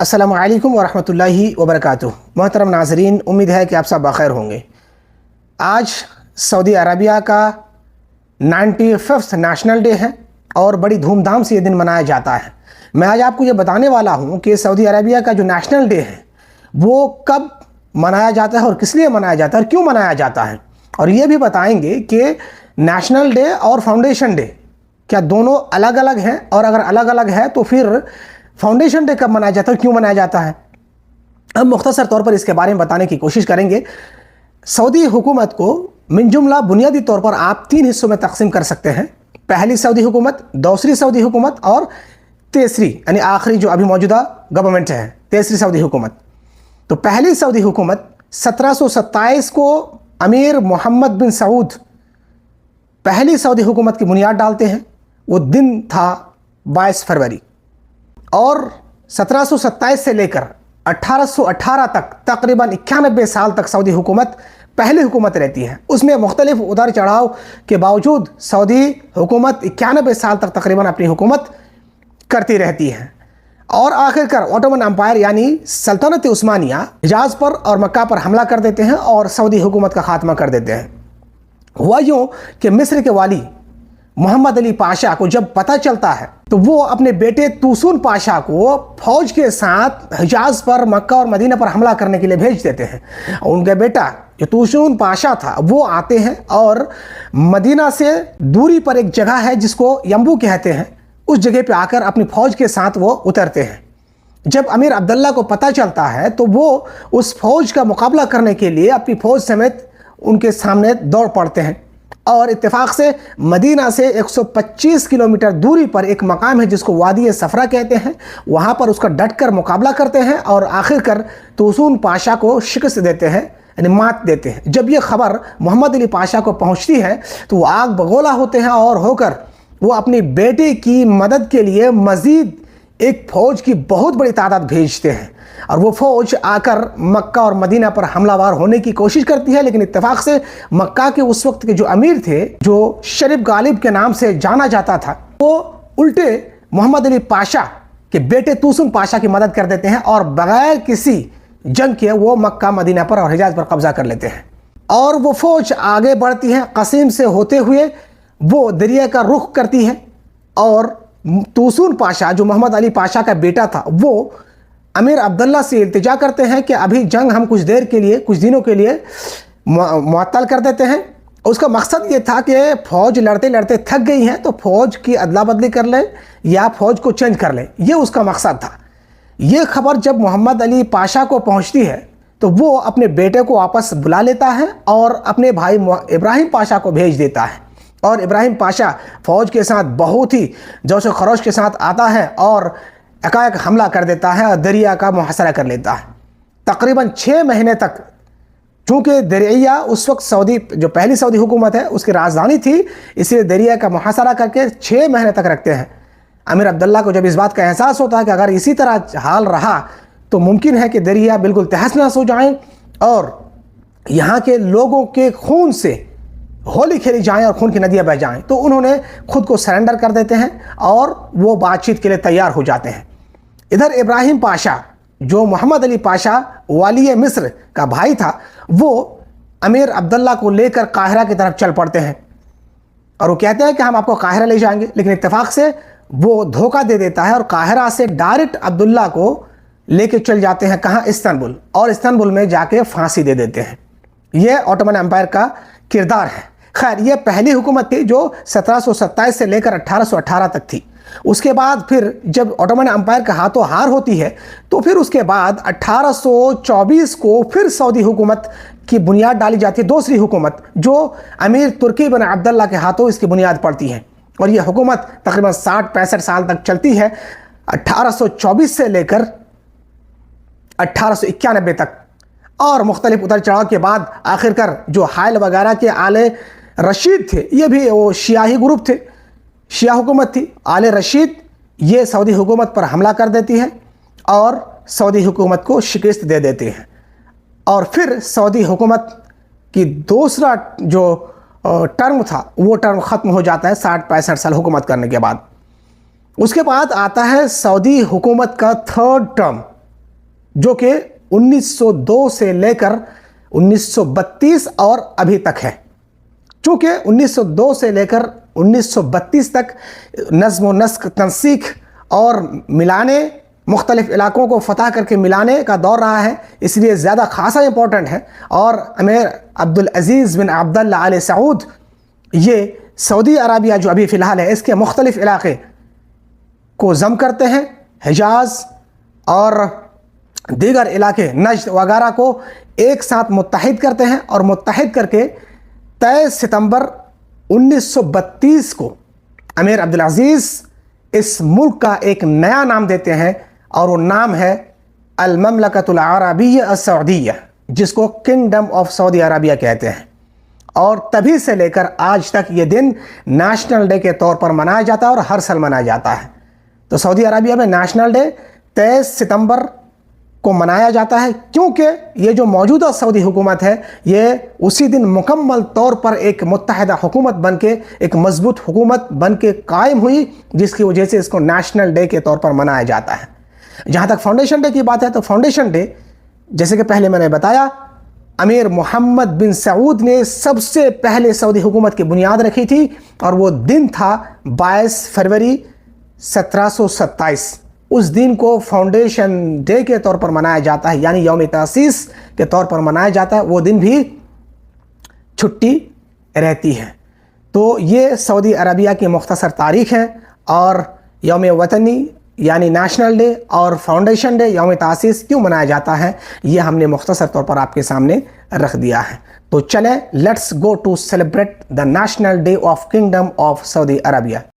अस्सलामु अलैकुम वरहमतुल्लाहि वबरकातुहू। मोहतरम नाज़रीन, उम्मीद है कि आप सब बखैर होंगे। आज सऊदी अरबिया का 95th नेशनल डे है और बड़ी धूमधाम से ये दिन मनाया जाता है। मैं आज आपको ये बताने वाला हूँ कि सऊदी अरबिया का जो नेशनल डे है वो कब मनाया जाता है और किस लिए मनाया जाता है और क्यों मनाया जाता है, और ये भी बताएंगे कि नेशनल डे और फाउंडेशन डे क्या दोनों अलग अलग हैं, और अगर अलग अलग है तो फिर फाउंडेशन डे कब मनाया जाता है, क्यों मनाया जाता है। हम मुख्तसर तौर पर इसके बारे में बताने की कोशिश करेंगे। सऊदी हुकूमत को मिन जुमला बुनियादी तौर पर आप 3 हिस्सों में तकसीम कर सकते हैं। पहली सऊदी हुकूमत, दूसरी सऊदी हुकूमत और तीसरी यानी आखिरी जो अभी मौजूदा गवर्नमेंट है, तीसरी सऊदी हुकूमत। तो पहली सऊदी हुकूमत 1727 को अमीर मोहम्मद बिन सऊद पहली सऊदी हुकूमत की बुनियाद डालते हैं। वो दिन था 22 फरवरी, और 1727 से लेकर 1818 तक तकरीबन 91 साल तक सऊदी हुकूमत पहली हुकूमत रहती है। उसमें मुख्तलिफ उतार चढ़ाव के बावजूद सऊदी हुकूमत 91 साल तक तकरीबन अपनी हुकूमत करती रहती है, और आखिरकार ओटोमन एम्पायर यानी सल्तनत उस्मानिया हिजाज पर और मक्का पर हमला कर देते हैं और सऊदी हुकूमत का खात्मा कर देते हैं। हुआ यूँ कि मिस्र के वाली मोहम्मद अली पाशा को जब पता चलता है तो वो अपने बेटे तूसून पाशा को फौज के साथ हिजाज पर, मक्का और मदीना पर हमला करने के लिए भेज देते हैं। उनका बेटा जो तूसून पाशा था वो आते हैं और मदीना से दूरी पर एक जगह है जिसको यम्बू कहते हैं, उस जगह पे आकर अपनी फौज के साथ वो उतरते हैं। जब अमीर अब्दुल्ला को पता चलता है तो वो उस फौज का मुकाबला करने के लिए अपनी फौज समेत उनके सामने दौड़ पड़ते हैं, और इत्तेफाक से मदीना से 125 किलोमीटर दूरी पर एक मकाम है जिसको वादी सफरा कहते हैं, वहाँ पर उसका डटकर मुकाबला करते हैं और आखिरकार तूसून पाशा को शिकस्त देते हैं, यानी मात देते हैं। जब ये खबर मोहम्मद अली पाशा को पहुँचती है तो वो आग बगोला होते हैं और होकर वो अपनी बेटे की मदद के लिए मज़ीद एक फ़ौज की बहुत बड़ी तादाद भेजते हैं, और वो फ़ौज आकर मक्का और मदीना पर हमलावर होने की कोशिश करती है। लेकिन इत्तेफाक से मक्का के उस वक्त के जो अमीर थे, जो शरीफ गालिब के नाम से जाना जाता था, वो उल्टे मोहम्मद अली पाशा के बेटे तूसुन पाशा की मदद कर देते हैं और बगैर किसी जंग के वो मक्का, मदीना पर और हिजाज पर कब्जा कर लेते हैं। और वो फ़ौज आगे बढ़ती है, कसीम से होते हुए वो दरिया का रुख करती है, और तूसून पाशा जो मोहम्मद अली पाशा का बेटा था वो अमीर अब्दुल्ला से इल्तिजा करते हैं कि अभी जंग हम कुछ देर के लिए, कुछ दिनों के लिए मुअत्तल कर देते हैं। उसका मकसद ये था कि फ़ौज लड़ते लड़ते थक गई है तो फ़ौज की अदला बदली कर लें या फ़ौज को चेंज कर लें, ये उसका मकसद था। ये खबर जब मोहम्मद अली पाशा को पहुंचती है तो वो अपने बेटे को वापस बुला लेता है और अपने भाई इब्राहिम पाशा को भेज देता है, और इब्राहिम पाशा फ़ौज के साथ बहुत ही जोश व खरोश के साथ आता है और एकाएक हमला कर देता है और दरिया का मुहासरा कर लेता है। तकरीबन 6 महीने तक, चूँकि दरिया उस वक्त सऊदी जो पहली सऊदी हुकूमत है उसकी राजधानी थी, इसलिए दरिया का मुहासरा करके 6 महीने तक रखते हैं। अमीर अब्दुल्ला को जब इस बात का एहसास होता है कि अगर इसी तरह हाल रहा तो मुमकिन है कि दरिया बिल्कुल तहस नहस हो जाएँ और यहाँ के लोगों के खून से होली खेली जाएं और खून की नदियां बह जाएं, तो उन्होंने खुद को सरेंडर कर देते हैं और वो बातचीत के लिए तैयार हो जाते हैं। इधर इब्राहिम पाशा जो मोहम्मद अली पाशा वाली मिस्र का भाई था, वो अमीर अब्दुल्ला को लेकर काहिरा की तरफ चल पड़ते हैं, और वो कहते हैं कि हम आपको काहिरा ले जाएंगे। लेकिन इत्तेफाक से वो धोखा दे देता है और काहिरा से डायरेक्ट अब्दुल्ला को लेके चल जाते हैं, कहाँ, इस्तांबुल, और इस्तांबुल में जाके फांसी दे देते हैं। यह ओटोमन एम्पायर का किरदार है। खैर, ये पहली हुकूमत थी जो 1727 से लेकर 1818 तक थी। उसके बाद फिर जब ओटोमन एम्पायर का हाथों हार होती है तो फिर उसके बाद 1824 को फिर सऊदी हुकूमत की बुनियाद डाली जाती है, दूसरी हुकूमत जो अमीर तुर्की बिन अब्दुल्ला के हाथों इसकी बुनियाद पड़ती है, और यह हुकूमत तकरीबन 60-65 साल तक चलती है, 1824 से लेकर 1891 तक। और मुख्तलिफ उतर चढ़ाव के बाद आखिरकार जो हायल वगैरह के आले रशीद थे, ये भी वो शियाही ग्रुप थे, शिया हुकूमत थी। आले रशीद ये सऊदी हुकूमत पर हमला कर देती है और सऊदी हुकूमत को शिकस्त दे देती है, और फिर सऊदी हुकूमत की दूसरा जो टर्म था वो टर्म ख़त्म हो जाता है 60-65 साल हुकूमत करने के बाद। उसके बाद आता है सऊदी हुकूमत का 3rd टर्म, जो कि 1902 से लेकर 1932 और अभी तक है। चूँकि 1902 से लेकर 1932 तक नज़्म व नस्क, तंसीख और मिलाने, मुख्तलिफ इलाकों को फतह करके मिलाने का दौर रहा है, इसलिए ज़्यादा खासा इंपॉर्टेंट है। और अमीर अब्दुल अज़ीज़ बिन अब्दुल्ला आल सऊद ये सऊदी अरबिया जो अभी फ़िलहाल है, इसके मुख्तलिफ इलाके को ज़म करते हैं, हिजाज़ और दीगर इलाके नज्द वगैरह को एक साथ मुत्तहिद करते हैं और मुत्तहिद करके 23 सितंबर 1932 को अमीर अब्दुल अज़ीज़ इस मुल्क का एक नया नाम देते हैं और वो नाम है अल ममलकतुल अरबिय्या अस्सऊदिय्या, जिसको किंगडम ऑफ सऊदी अरबिया कहते हैं। और तभी से लेकर आज तक ये दिन नेशनल डे के तौर पर मनाया जाता है और हर साल मनाया जाता है। तो सऊदी अरबिया में नेशनल डे 23 सितंबर को मनाया जाता है, क्योंकि ये जो मौजूदा सऊदी हुकूमत है ये उसी दिन मुकम्मल तौर पर एक मुत्तहिदा हुकूमत बन के, एक मजबूत हुकूमत बन के कायम हुई, जिसकी वजह से इसको नेशनल डे के तौर पर मनाया जाता है। जहाँ तक फाउंडेशन डे की बात है, तो फाउंडेशन डे जैसे कि पहले मैंने बताया, अमीर मोहम्मद बिन सऊद ने सबसे पहले सऊदी हुकूमत की बुनियाद रखी थी और वो दिन था 22 फरवरी 1727। उस दिन को फाउंडेशन डे के तौर पर मनाया जाता है, यानी यौम तासीस के तौर पर मनाया जाता है। वो दिन भी छुट्टी रहती है। तो ये सऊदी अरबिया की मुख्तसर तारीख़ है और यौम वतनी यानी नेशनल डे और फाउंडेशन डे, यौम तासीस क्यों मनाया जाता है, ये हमने मुख्तसर तौर पर आपके सामने रख दिया है। तो चलें, let's go to celebrate the national day of Kingdom of Saudi Arabia.